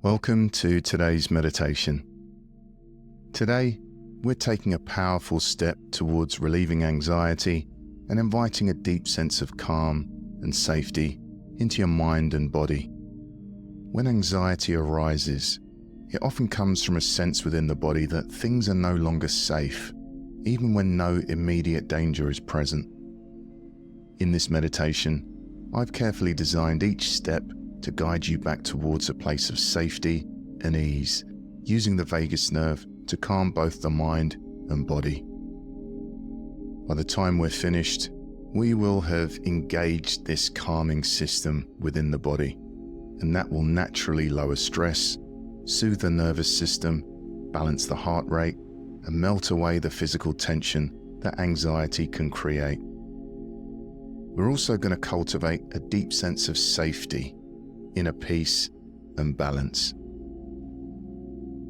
Welcome to today's meditation. Today, we're taking a powerful step towards relieving anxiety and inviting a deep sense of calm and safety into your mind and body. When anxiety arises, it often comes from a sense within the body that things are no longer safe, even when no immediate danger is present. In this meditation, I've carefully designed each step to guide you back towards a place of safety and ease, using the vagus nerve to calm both the mind and body. By the time we're finished, we will have engaged this calming system within the body, and that will naturally lower stress, soothe the nervous system, balance the heart rate, and melt away the physical tension that anxiety can create. We're also going to cultivate a deep sense of safety, inner peace and balance.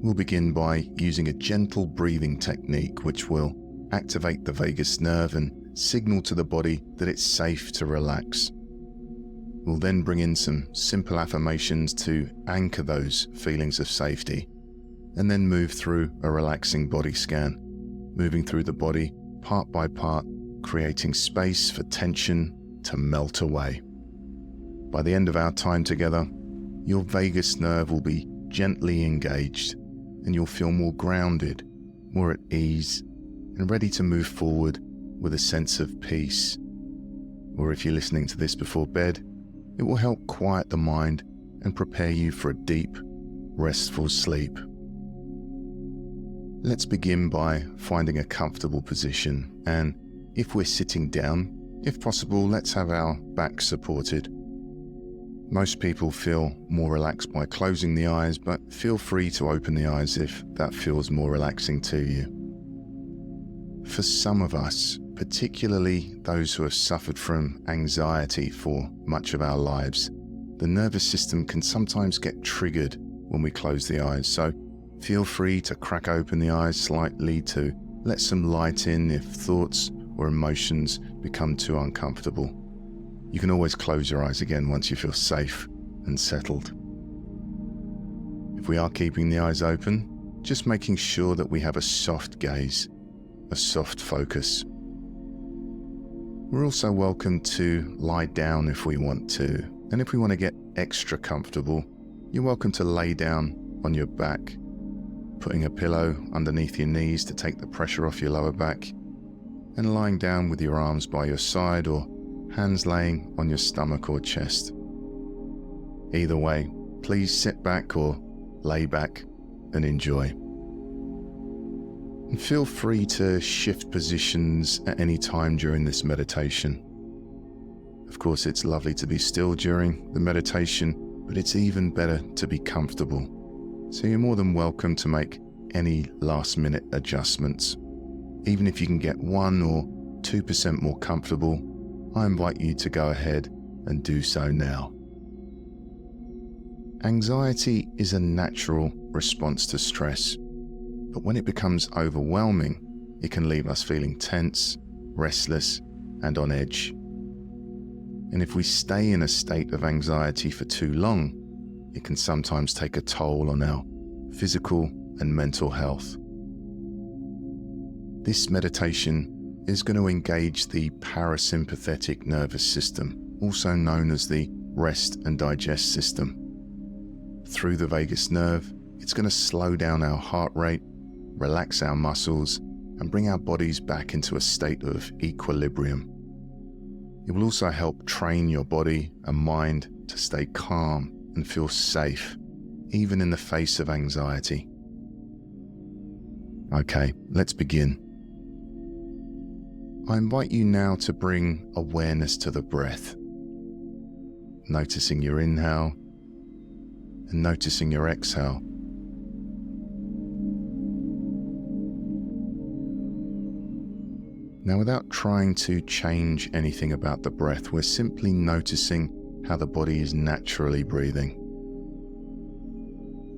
We'll begin by using a gentle breathing technique which will activate the vagus nerve and signal to the body that it's safe to relax. We'll then bring in some simple affirmations to anchor those feelings of safety, and then move through a relaxing body scan, moving through the body part by part, creating space for tension to melt away. By the end of our time together, your vagus nerve will be gently engaged and you'll feel more grounded, more at ease, and ready to move forward with a sense of peace. Or if you're listening to this before bed, it will help quiet the mind and prepare you for a deep, restful sleep. Let's begin by finding a comfortable position, and if we're sitting down, if possible, let's have our back supported. Most people feel more relaxed by closing the eyes, but feel free to open the eyes if that feels more relaxing to you. For some of us, particularly those who have suffered from anxiety for much of our lives, the nervous system can sometimes get triggered when we close the eyes, so feel free to crack open the eyes slightly to let some light in if thoughts or emotions become too uncomfortable. You can always close your eyes again once you feel safe and settled. If we are keeping the eyes open, just making sure that we have a soft gaze, a soft focus. We're also welcome to lie down if we want to, and if we want to get extra comfortable, you're welcome to lay down on your back, putting a pillow underneath your knees to take the pressure off your lower back, and lying down with your arms by your side or hands laying on your stomach or chest. Either way, please sit back or lay back and enjoy. And feel free to shift positions at any time during this meditation. Of course, it's lovely to be still during the meditation, but it's even better to be comfortable. So you're more than welcome to make any last-minute adjustments. Even if you can get 1 or 2% more comfortable, I invite you to go ahead and do so now. Anxiety is a natural response to stress, but when it becomes overwhelming, it can leave us feeling tense, restless, and on edge. And if we stay in a state of anxiety for too long, it can sometimes take a toll on our physical and mental health. This meditation is going to engage the parasympathetic nervous system, also known as the rest and digest system. Through the vagus nerve, it's going to slow down our heart rate, relax our muscles, and bring our bodies back into a state of equilibrium. It will also help train your body and mind to stay calm and feel safe, even in the face of anxiety. Okay, let's begin. I invite you now to bring awareness to the breath, noticing your inhale and noticing your exhale. Now, without trying to change anything about the breath, we're simply noticing how the body is naturally breathing.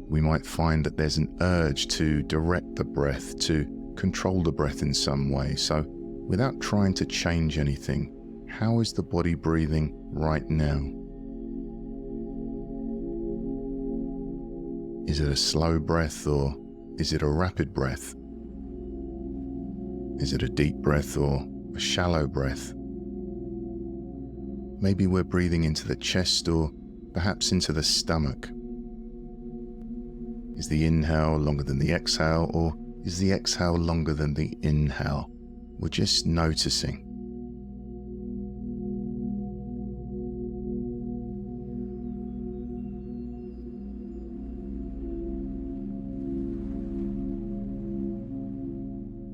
We might find that there's an urge to direct the breath, to control the breath in some way, so without trying to change anything, how is the body breathing right now? Is it a slow breath or is it a rapid breath? Is it a deep breath or a shallow breath? Maybe we're breathing into the chest or perhaps into the stomach. Is the inhale longer than the exhale, or is the exhale longer than the inhale? We're just noticing.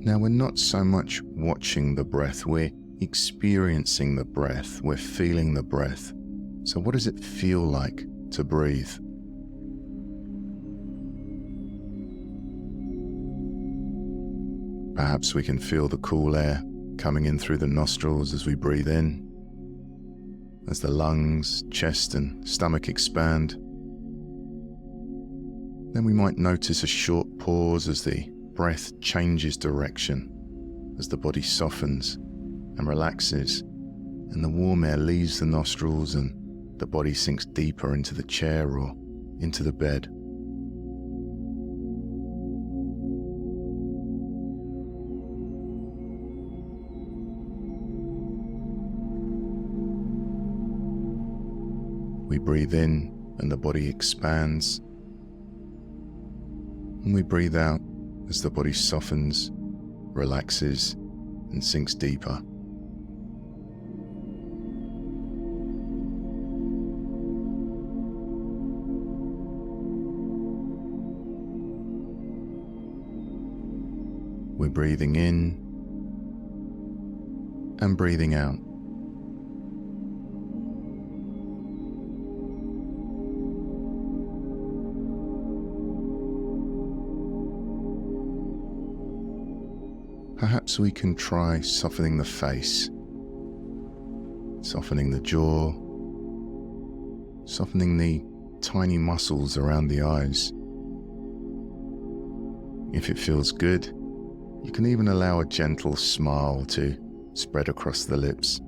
Now we're not so much watching the breath, we're experiencing the breath, we're feeling the breath. So what does it feel like to breathe? Perhaps we can feel the cool air coming in through the nostrils as we breathe in, as the lungs, chest and stomach expand. Then we might notice a short pause as the breath changes direction, as the body softens and relaxes, and the warm air leaves the nostrils and the body sinks deeper into the chair or into the bed. We breathe in and the body expands, and we breathe out as the body softens, relaxes, and sinks deeper. We're breathing in and breathing out. Perhaps we can try softening the face, softening the jaw, softening the tiny muscles around the eyes. If it feels good, you can even allow a gentle smile to spread across the lips.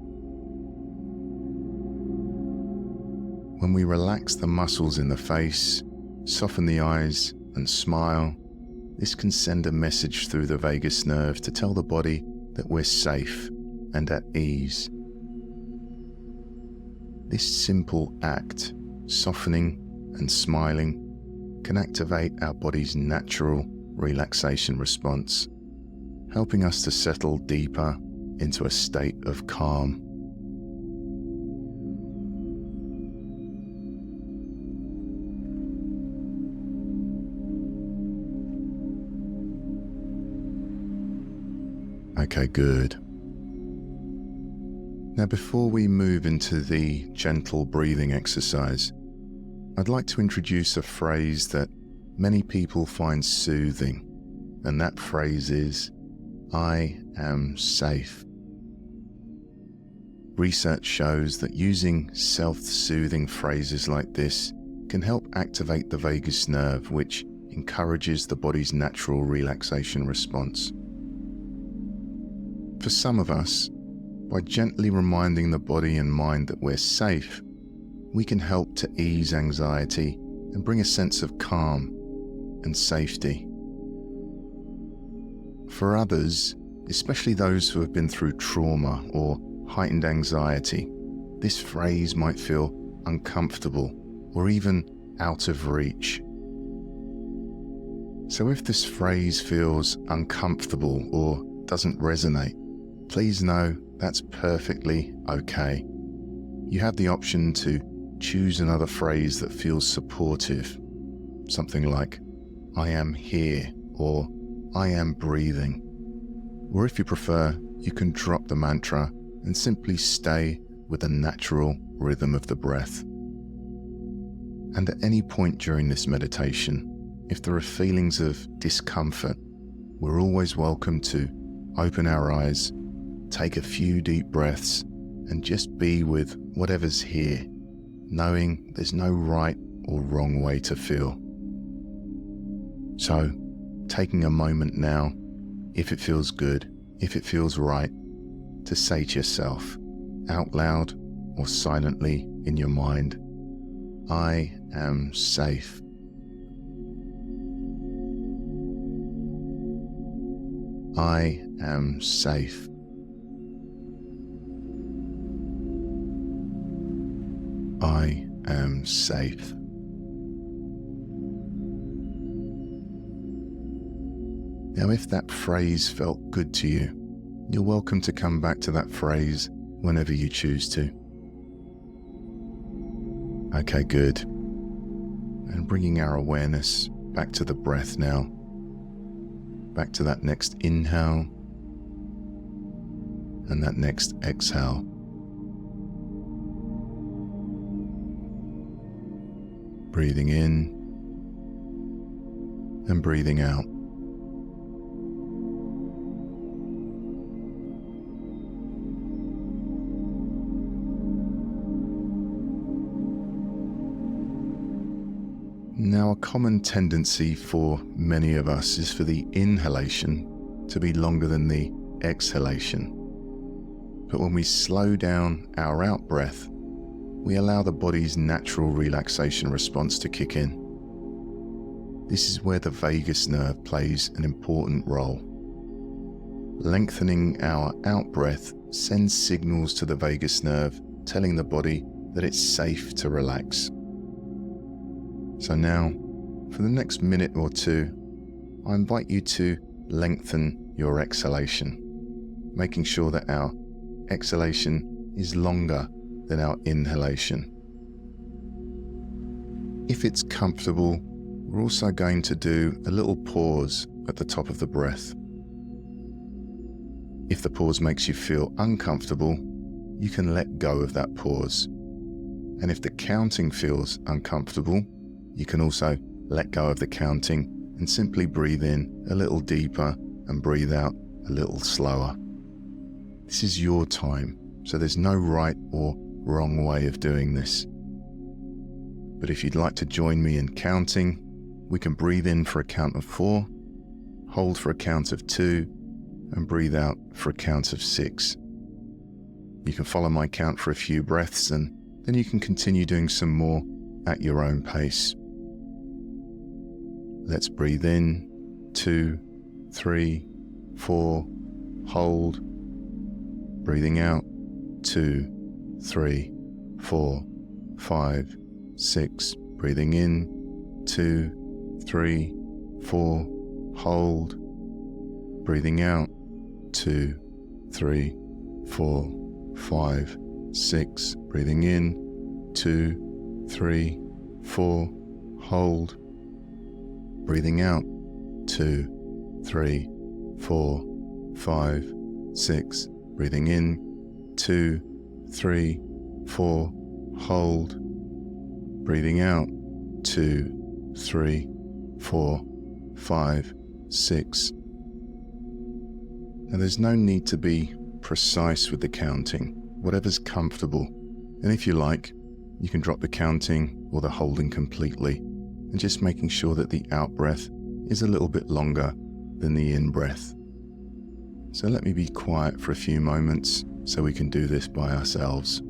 When we relax the muscles in the face, soften the eyes, and smile, this can send a message through the vagus nerve to tell the body that we're safe and at ease. This simple act, softening and smiling, can activate our body's natural relaxation response, helping us to settle deeper into a state of calm. Okay, good. Now, before we move into the gentle breathing exercise, I'd like to introduce a phrase that many people find soothing, and that phrase is, "I am safe." Research shows that using self-soothing phrases like this can help activate the vagus nerve, which encourages the body's natural relaxation response. For some of us, by gently reminding the body and mind that we're safe, we can help to ease anxiety and bring a sense of calm and safety. For others, especially those who have been through trauma or heightened anxiety, this phrase might feel uncomfortable or even out of reach. So if this phrase feels uncomfortable or doesn't resonate, please know that's perfectly okay. You have the option to choose another phrase that feels supportive, something like, "I am here," or "I am breathing." Or if you prefer, you can drop the mantra and simply stay with the natural rhythm of the breath. And at any point during this meditation, if there are feelings of discomfort, we're always welcome to open our eyes, take a few deep breaths, and just be with whatever's here, knowing there's no right or wrong way to feel. So, taking a moment now, if it feels good, if it feels right, to say to yourself, out loud or silently in your mind, "I am safe." I am safe. I am safe. Now, if that phrase felt good to you, you're welcome to come back to that phrase whenever you choose to. Okay, good. And bringing our awareness back to the breath now. Back to that next inhale and that next exhale. Breathing in and breathing out. Now, a common tendency for many of us is for the inhalation to be longer than the exhalation. But when we slow down our out breath, we allow the body's natural relaxation response to kick in. This is where the vagus nerve plays an important role. Lengthening our out breath sends signals to the vagus nerve telling the body that it's safe to relax. So now, for the next minute or two, I invite you to lengthen your exhalation, making sure that our exhalation is longer than our inhalation. If it's comfortable, we're also going to do a little pause at the top of the breath. If the pause makes you feel uncomfortable, you can let go of that pause. And if the counting feels uncomfortable, you can also let go of the counting and simply breathe in a little deeper and breathe out a little slower. This is your time, so there's no right or wrong way of doing this. But if you'd like to join me in counting, we can breathe in for a count of 4, hold for a count of 2, and breathe out for a count of 6. You can follow my count for a few breaths, and then you can continue doing some more at your own pace. Let's breathe in, 2, 3, 4, hold. Breathing out, 2, 3, 4, 5, 6. Breathing in, 2, 3, 4, hold. Breathing out, 2, 3, 4, 5, 6. Breathing in, 2, 3, 4, hold. Breathing out, 2, 3, 4, 5, 6. Breathing in, 2, 3, 4, hold. Breathing out, 2, 3, 4, 5, 6. Now, there's no need to be precise with the counting, whatever's comfortable. And if you like, you can drop the counting or the holding completely, and just making sure that the out breath is a little bit longer than the in breath. So let me be quiet for a few moments so we can do this by ourselves.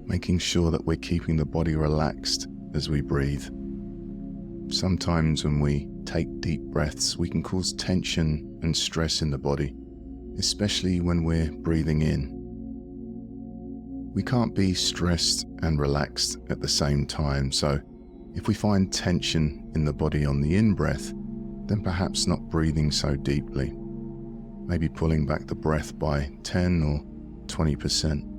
Making sure that we're keeping the body relaxed as we breathe. Sometimes when we take deep breaths, we can cause tension and stress in the body, especially when we're breathing in. We can't be stressed and relaxed at the same time, so if we find tension in the body on the in-breath, then perhaps not breathing so deeply. Maybe pulling back the breath by 10 or 20%.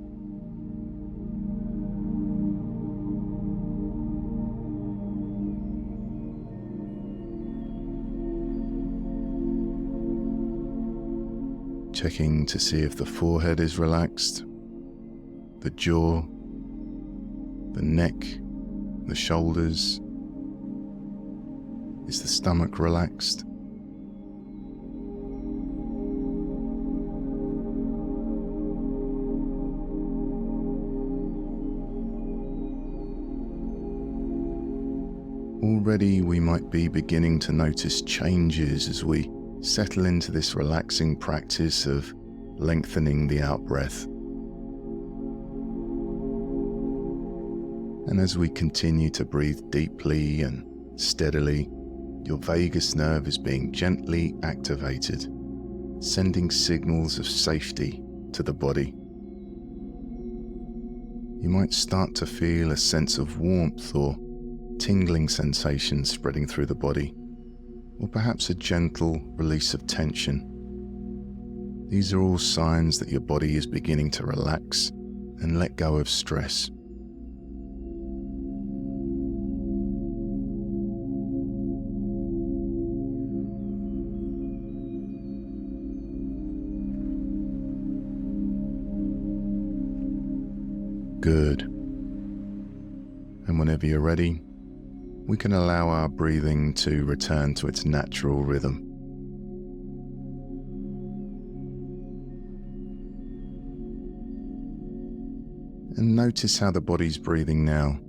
Checking to see if the forehead is relaxed, the jaw, the neck, the shoulders. Is the stomach relaxed? Already we might be beginning to notice changes as we settle into this relaxing practice of lengthening the out-breath. And as we continue to breathe deeply and steadily, your vagus nerve is being gently activated, sending signals of safety to the body. You might start to feel a sense of warmth or tingling sensation spreading through the body, or perhaps a gentle release of tension. These are all signs that your body is beginning to relax and let go of stress. Good. And whenever you're ready, we can allow our breathing to return to its natural rhythm. And notice how the body's breathing now.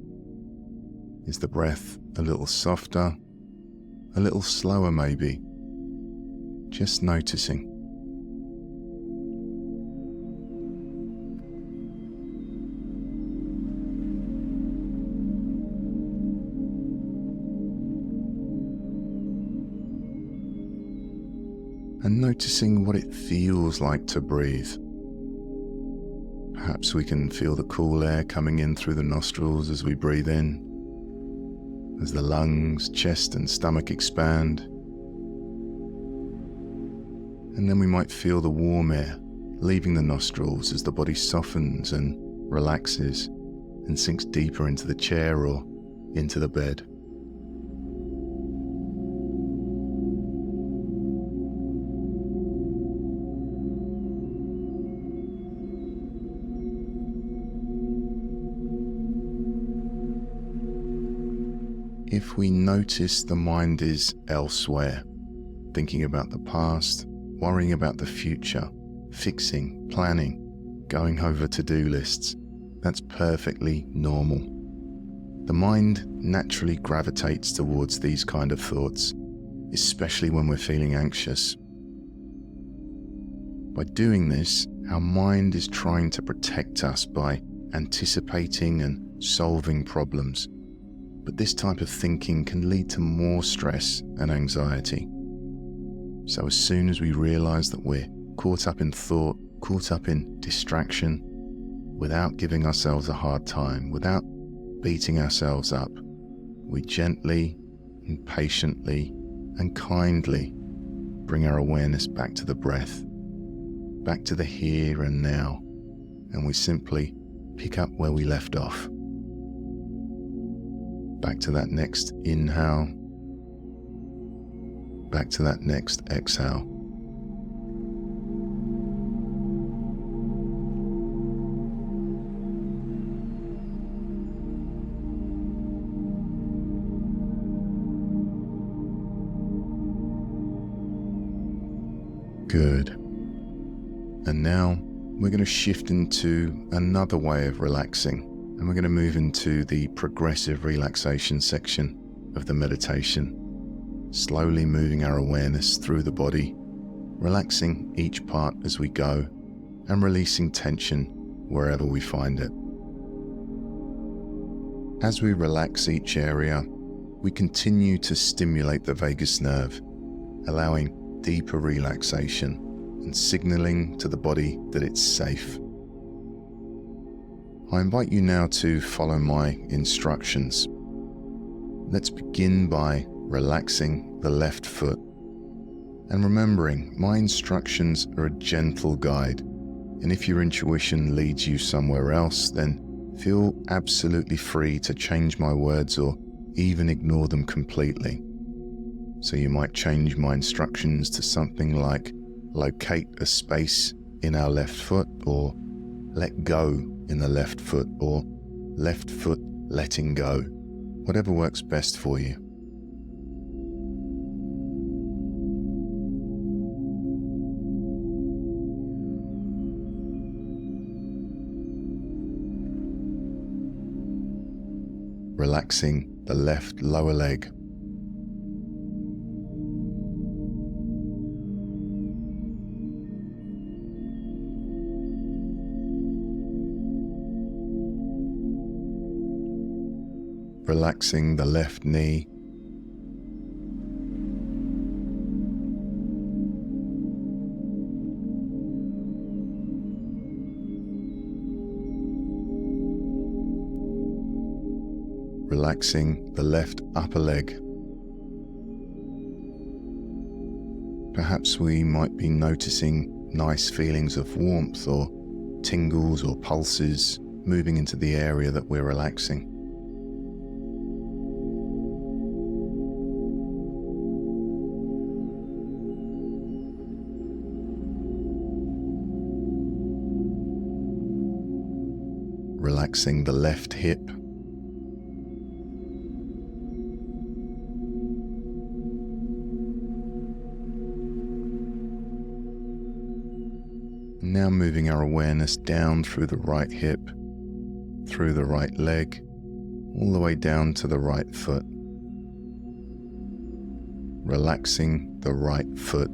Is the breath a little softer, a little slower maybe? Just noticing. And noticing what it feels like to breathe. Perhaps we can feel the cool air coming in through the nostrils as we breathe in, as the lungs, chest and stomach expand. And then we might feel the warm air leaving the nostrils as the body softens and relaxes and sinks deeper into the chair or into the bed. If we notice the mind is elsewhere, thinking about the past, worrying about the future, fixing, planning, going over to-do lists, that's perfectly normal. The mind naturally gravitates towards these kind of thoughts, especially when we're feeling anxious. By doing this, our mind is trying to protect us by anticipating and solving problems. But this type of thinking can lead to more stress and anxiety. So as soon as we realize that we're caught up in thought, caught up in distraction, without giving ourselves a hard time, without beating ourselves up, we gently and patiently and kindly bring our awareness back to the breath, back to the here and now, and we simply pick up where we left off. Back to that next inhale, back to that next exhale. Good. And now we're going to shift into another way of relaxing. And we're going to move into the progressive relaxation section of the meditation, slowly moving our awareness through the body, relaxing each part as we go, and releasing tension wherever we find it. As we relax each area, we continue to stimulate the vagus nerve, allowing deeper relaxation and signaling to the body that it's safe. I invite you now to follow my instructions. Let's begin by relaxing the left foot. And remembering, my instructions are a gentle guide. And if your intuition leads you somewhere else, then feel absolutely free to change my words or even ignore them completely. So you might change my instructions to something like locate a space in our left foot, or let go in the left foot, or left foot letting go, whatever works best for you. Relaxing the left lower leg. Relaxing the left knee. Relaxing the left upper leg. Perhaps we might be noticing nice feelings of warmth or tingles or pulses moving into the area that we're relaxing. Relaxing the left hip. Now moving our awareness down through the right hip, through the right leg, all the way down to the right foot. Relaxing the right foot.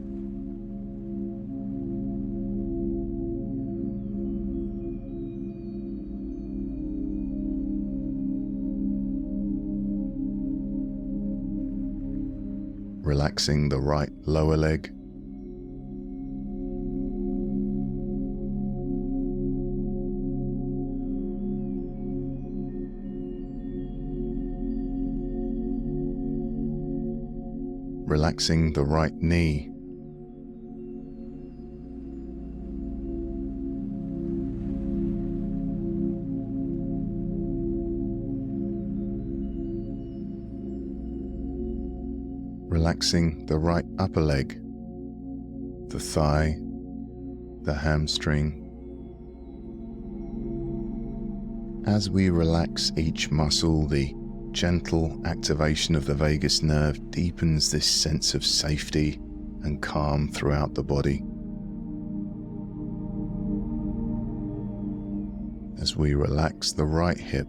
Relaxing the right lower leg. Relaxing the right knee. Relaxing the right upper leg, the thigh, the hamstring. As we relax each muscle, the gentle activation of the vagus nerve deepens this sense of safety and calm throughout the body. As we relax the right hip,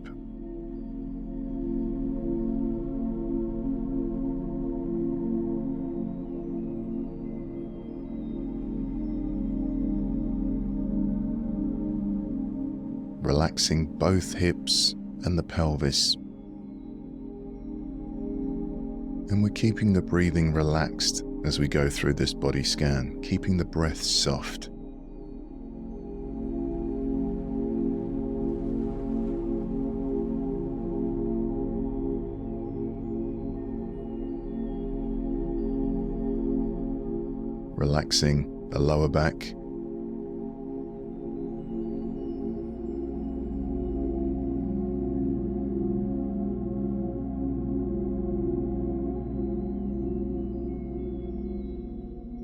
relaxing both hips and the pelvis. And we're keeping the breathing relaxed as we go through this body scan, keeping the breath soft. Relaxing the lower back.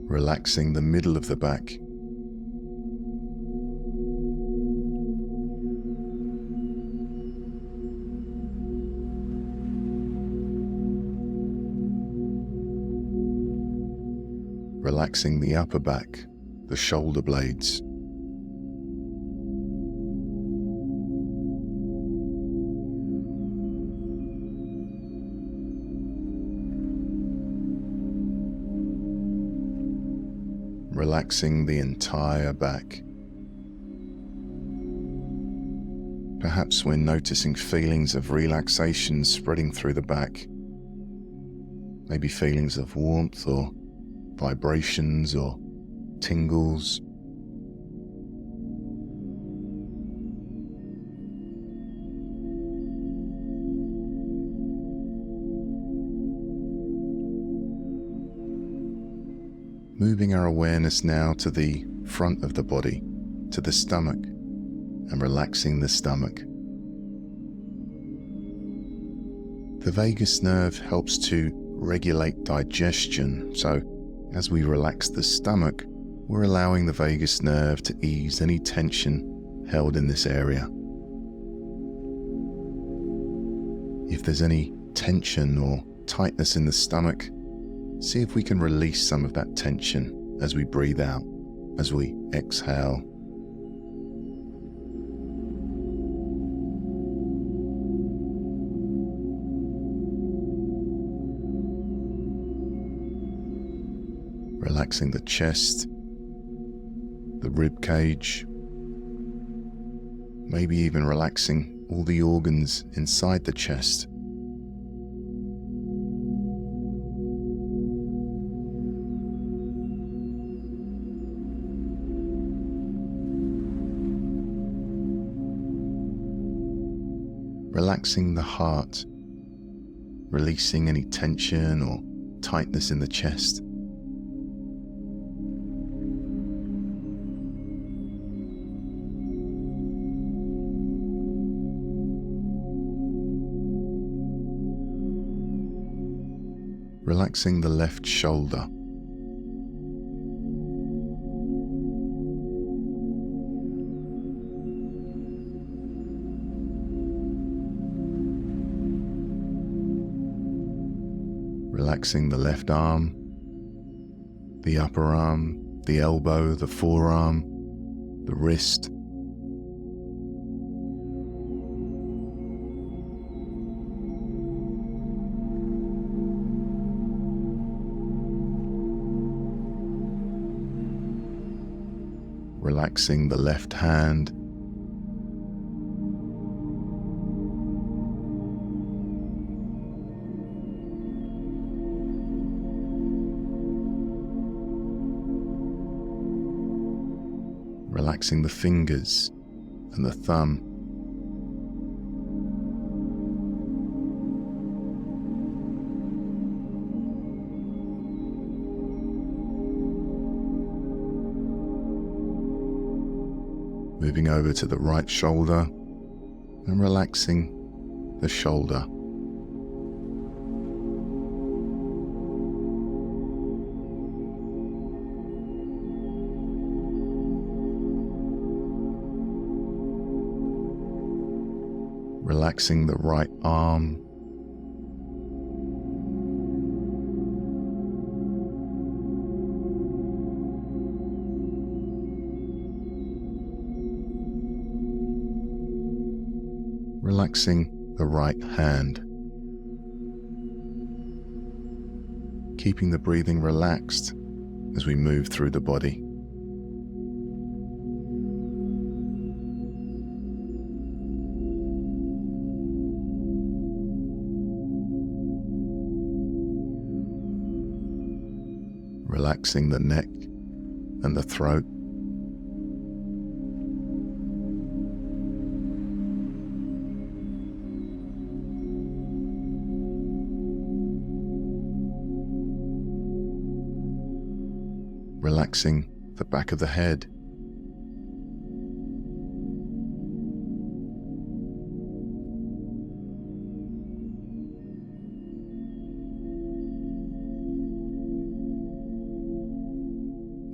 Relaxing the middle of the back. Relaxing the upper back, the shoulder blades. Relaxing the entire back. Perhaps we're noticing feelings of relaxation spreading through the back. Maybe feelings of warmth or vibrations or tingles. Moving our awareness now to the front of the body, to the stomach, and relaxing the stomach. The vagus nerve helps to regulate digestion, so as we relax the stomach, we're allowing the vagus nerve to ease any tension held in this area. If there's any tension or tightness in the stomach, see if we can release some of that tension as we breathe out, as we exhale. relaxing the chest, the rib cage, maybe even relaxing all the organs inside the chest. Relaxing the heart, releasing any tension or tightness in the chest. Relaxing the left shoulder. Relaxing the left arm, the upper arm, the elbow, the forearm, the wrist. Relaxing the left hand. Relaxing the fingers and the thumb. Moving over to the right shoulder and relaxing the shoulder. Relaxing the right arm. Relaxing the right hand. Keeping the breathing relaxed as we move through the body. Relaxing the neck and the throat. Relaxing the back of the head.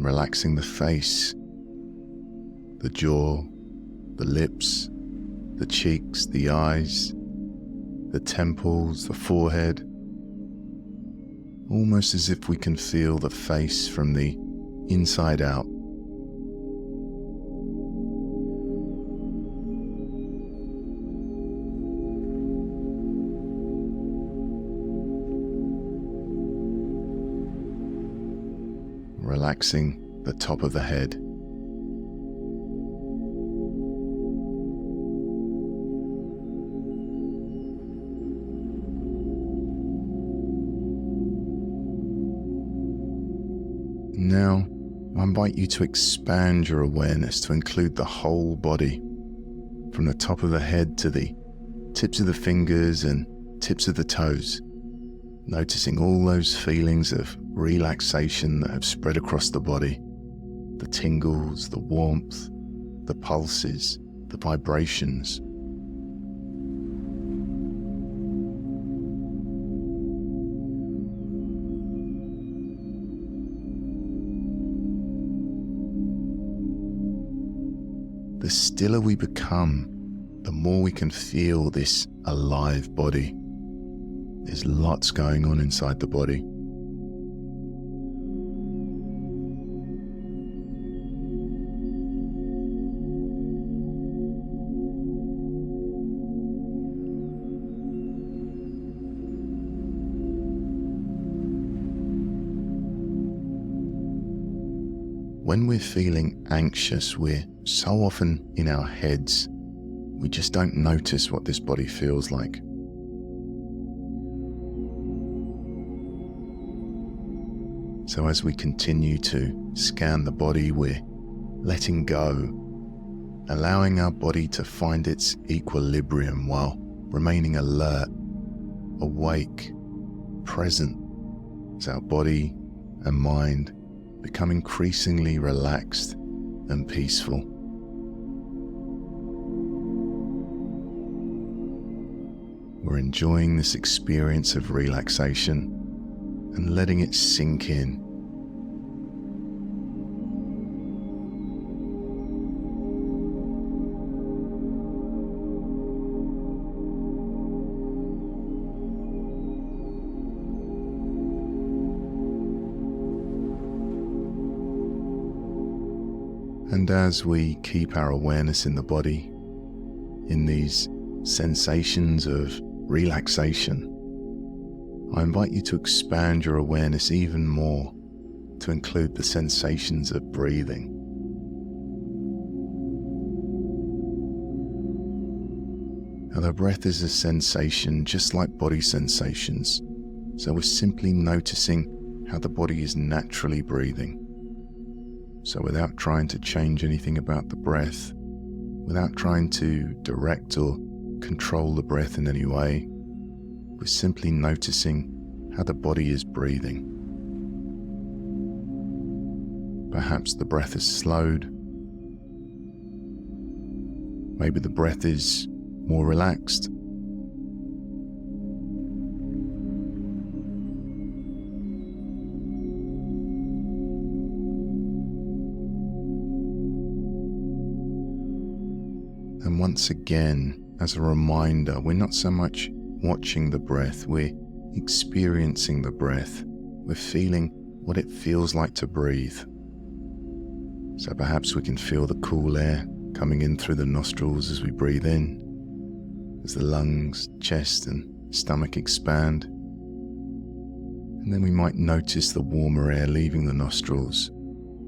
Relaxing the face, the jaw, the lips, the cheeks, the eyes, the temples, the forehead, almost as if we can feel the face from the inside out. Relaxing the top of the head. Now, I invite you to expand your awareness to include the whole body, from the top of the head to the tips of the fingers and tips of the toes, noticing all those feelings of relaxation that have spread across the body, the tingles, the warmth, the pulses, the vibrations. The stiller we become, the more we can feel this alive body. There's lots going on inside the body. When we're feeling anxious, we're so often in our heads, we just don't notice what this body feels like. So as we continue to scan the body, we're letting go, allowing our body to find its equilibrium while remaining alert, awake, present, as our body and mind become increasingly relaxed and peaceful. We're enjoying this experience of relaxation and letting it sink in. And as we keep our awareness in the body, in these sensations of relaxation, I invite you to expand your awareness even more to include the sensations of breathing. Now, the breath is a sensation just like body sensations, so we're simply noticing how the body is naturally breathing. So without trying to change anything about the breath, without trying to direct or control the breath in any way, we're simply noticing how the body is breathing. Perhaps the breath is slowed. Maybe the breath is more relaxed. And once again, as a reminder, we're not so much watching the breath, we're experiencing the breath. We're feeling what it feels like to breathe. So perhaps we can feel the cool air coming in through the nostrils as we breathe in, as the lungs, chest and stomach expand. And then we might notice the warmer air leaving the nostrils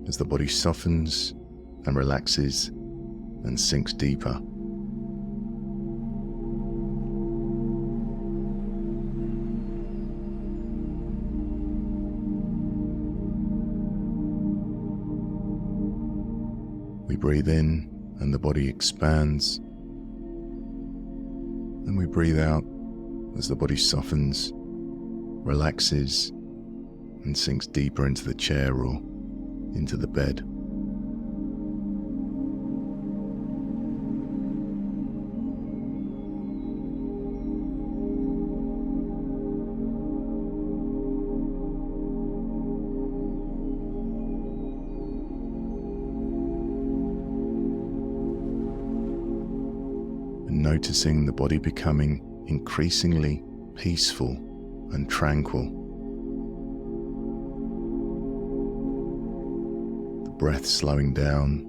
as the body softens and relaxes and sinks deeper. We breathe in and the body expands. Then we breathe out as the body softens, relaxes, and sinks deeper into the chair or into the bed. Noticing the body becoming increasingly peaceful and tranquil. The breath slowing down,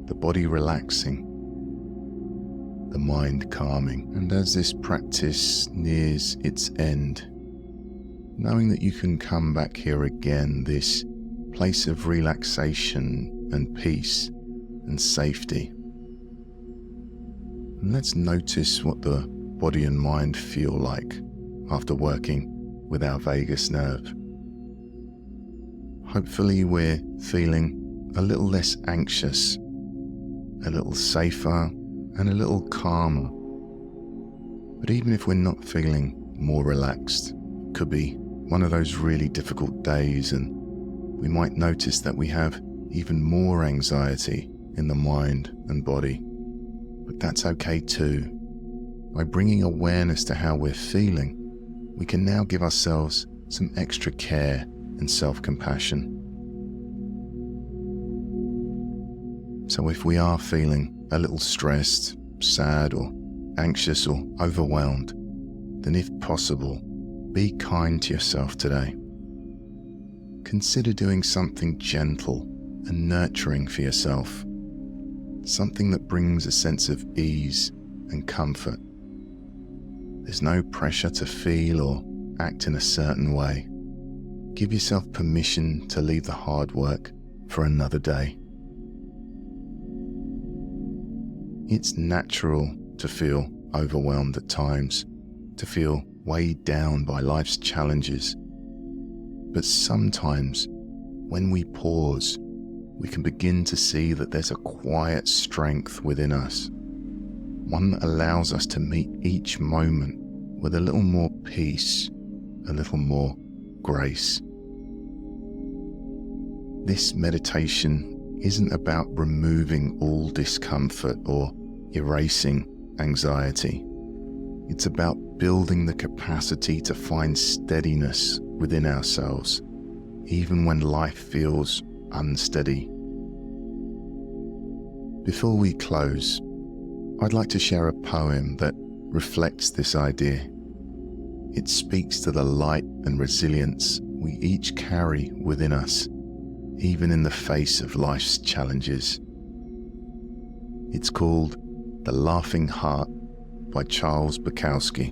the body relaxing, the mind calming. And as this practice nears its end, knowing that you can come back here again, this place of relaxation and peace and safety. And let's notice what the body and mind feel like after working with our vagus nerve. Hopefully we're feeling a little less anxious, a little safer, and a little calmer. But even if we're not feeling more relaxed, it could be one of those really difficult days, and we might notice that we have even more anxiety in the mind and body. But that's okay too. By bringing awareness to how we're feeling, we can now give ourselves some extra care and self-compassion. So if we are feeling a little stressed, sad, or anxious or overwhelmed, then if possible, be kind to yourself today. Consider doing something gentle and nurturing for yourself. Something that brings a sense of ease and comfort. There's no pressure to feel or act in a certain way. give yourself permission to leave the hard work for another day. It's natural to feel overwhelmed at times, to feel weighed down by life's challenges. But sometimes, when we pause, we can begin to see that there's a quiet strength within us, one that allows us to meet each moment with a little more peace, a little more grace. This meditation isn't about removing all discomfort or erasing anxiety. It's about building the capacity to find steadiness within ourselves, even when life feels unsteady. Before we close, I'd like to share a poem that reflects this idea. It speaks to the light and resilience we each carry within us, even in the face of life's challenges. It's called The Laughing Heart by Chibs Okereke.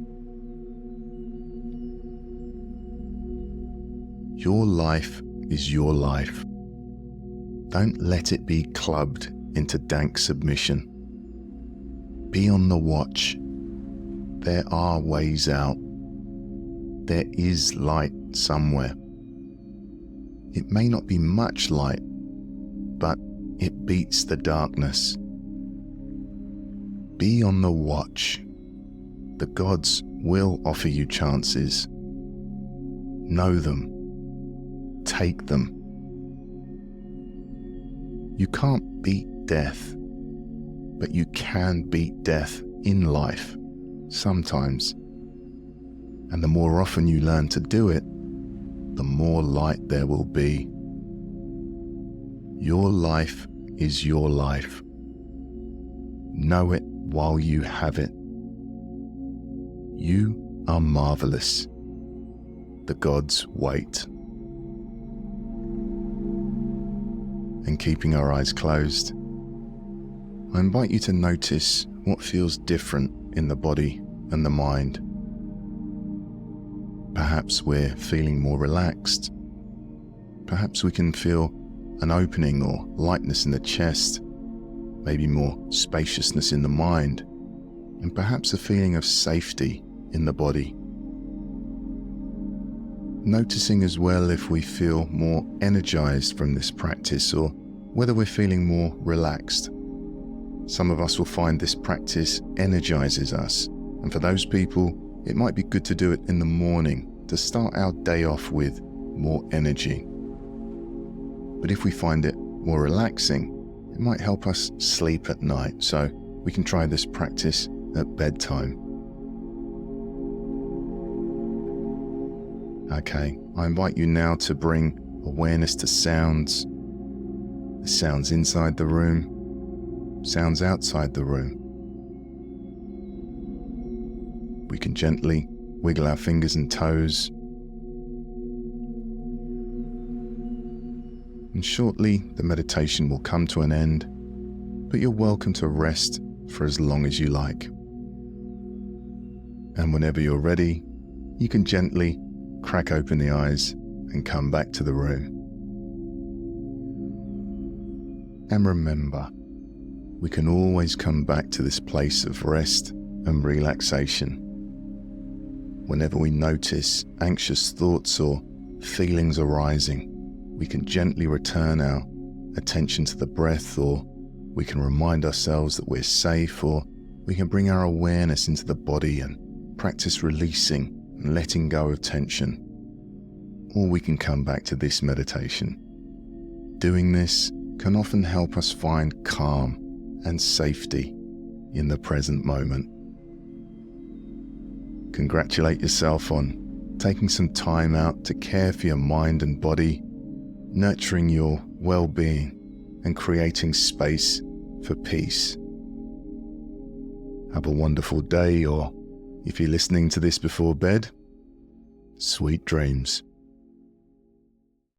Your life is your life. Don't let it be clubbed into dank submission. Be on the watch. There are ways out. There is light somewhere. It may not be much light, but it beats the darkness. Be on the watch. The gods will offer you chances. Know them. Take them. You can't beat death, but you can beat death in life, sometimes. And the more often you learn to do it, the more light there will be. Your life is your life. Know it while you have it. You are marvelous. The gods wait. And keeping our eyes closed, I invite you to notice what feels different in the body and the mind. Perhaps we're feeling more relaxed. Perhaps we can feel an opening or lightness in the chest, maybe more spaciousness in the mind, and perhaps a feeling of safety in the body. Noticing as well if we feel more energized from this practice or whether we're feeling more relaxed. Some of us will find this practice energizes us, and for those people, it might be good to do it in the morning to start our day off with more energy. But if we find it more relaxing, it might help us sleep at night, so we can try this practice at bedtime. Okay, I invite you now to bring awareness to sounds. The sounds inside the room, sounds outside the room. We can gently wiggle our fingers and toes. And shortly, the meditation will come to an end, but you're welcome to rest for as long as you like. And whenever you're ready, you can gently crack open the eyes and come back to the room. And remember, we can always come back to this place of rest and relaxation. Whenever we notice anxious thoughts or feelings arising, we can gently return our attention to the breath, or we can remind ourselves that we're safe, or we can bring our awareness into the body and practice releasing and letting go of tension. Or we can come back to this meditation. Doing this can often help us find calm and safety in the present moment. Congratulate yourself on taking some time out to care for your mind and body, nurturing your well-being and creating space for peace. Have a wonderful day, or if you're listening to this before bed, sweet dreams.